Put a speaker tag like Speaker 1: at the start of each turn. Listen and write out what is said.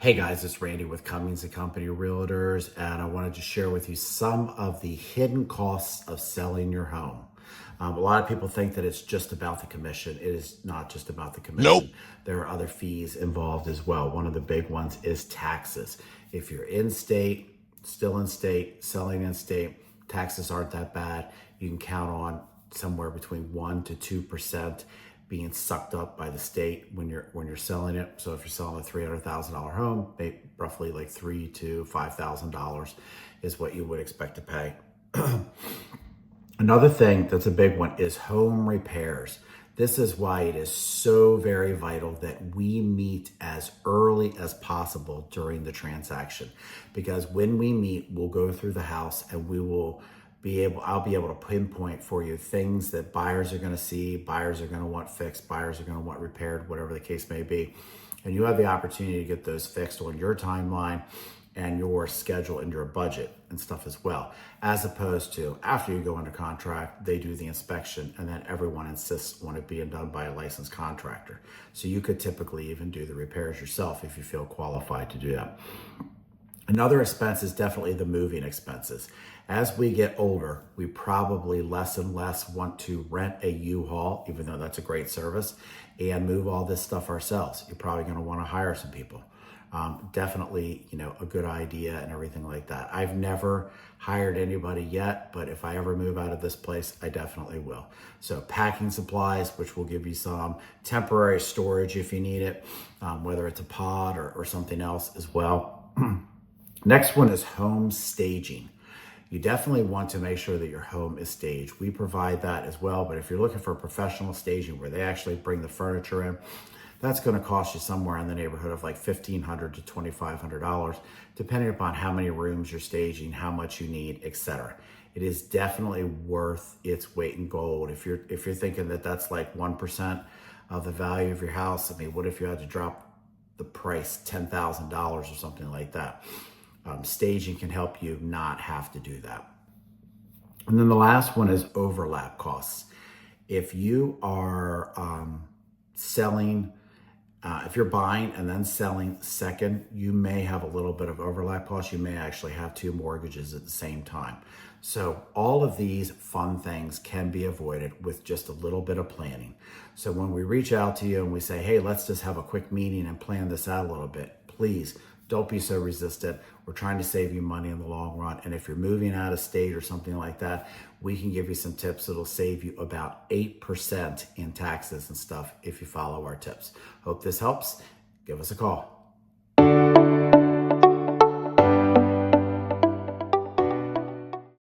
Speaker 1: Hey guys, it's Randy with Cummings & Company Realtors, and I wanted to share with you some of the hidden costs of selling your home. A lot of people think that it's just about the commission. It is not just about the commission. There are other fees involved as well. One of the big ones is taxes. If you're in state, still in state, selling in state, taxes aren't that bad. You can count on somewhere between 1 to 2% being sucked up by the state when you're selling it. So if you're selling a $300,000 home, roughly like $3,000 to $5,000 is what you would expect to pay. Another thing that's a big one is home repairs. This is why it is so very vital that we meet as early as possible during the transaction, because when we meet, we'll go through the house and I'll be able to pinpoint for you things that buyers are going to see, buyers are going to want fixed, buyers are going to want repaired, whatever the case may be. And you have the opportunity to get those fixed on your timeline and your schedule and your budget and stuff as well, as opposed to after you go under contract, they do the inspection and then everyone insists on it being done by a licensed contractor. So you could typically even do the repairs yourself if you feel qualified to do that. Another expense is definitely the moving expenses. As we get older, we probably less and less want to rent a U-Haul, even though that's a great service, and move all this stuff ourselves. You're probably going to want to hire some people. Definitely, a good idea and everything like that. I've never hired anybody yet, but if I ever move out of this place, I definitely will. So packing supplies, which will give you some temporary storage if you need it, whether it's a pod or something else as well. Next one is home staging. You definitely want to make sure that your home is staged. We provide that as well, but if you're looking for professional staging where they actually bring the furniture in, that's going to cost you somewhere in the neighborhood of like $1,500 to $2,500, depending upon how many rooms you're staging, how much you need, etc. It is definitely worth its weight in gold. If you're thinking that that's like 1% of the value of your house, I mean, what if you had to drop the price $10,000 or something like that? Staging can help you not have to do that. And then the last one is overlap costs. If you are if you're buying and then selling second, you may have a little bit of overlap costs. You may actually have two mortgages at the same time. So all of these fun things can be avoided with just a little bit of planning. So when we reach out to you and we say, hey, let's just have a quick meeting and plan this out a little bit, please don't be so resistant. We're trying to save you money in the long run. And if you're moving out of state or something like that, we can give you some tips that'll save you about 8% in taxes and stuff if you follow our tips. Hope this helps. Give us a call.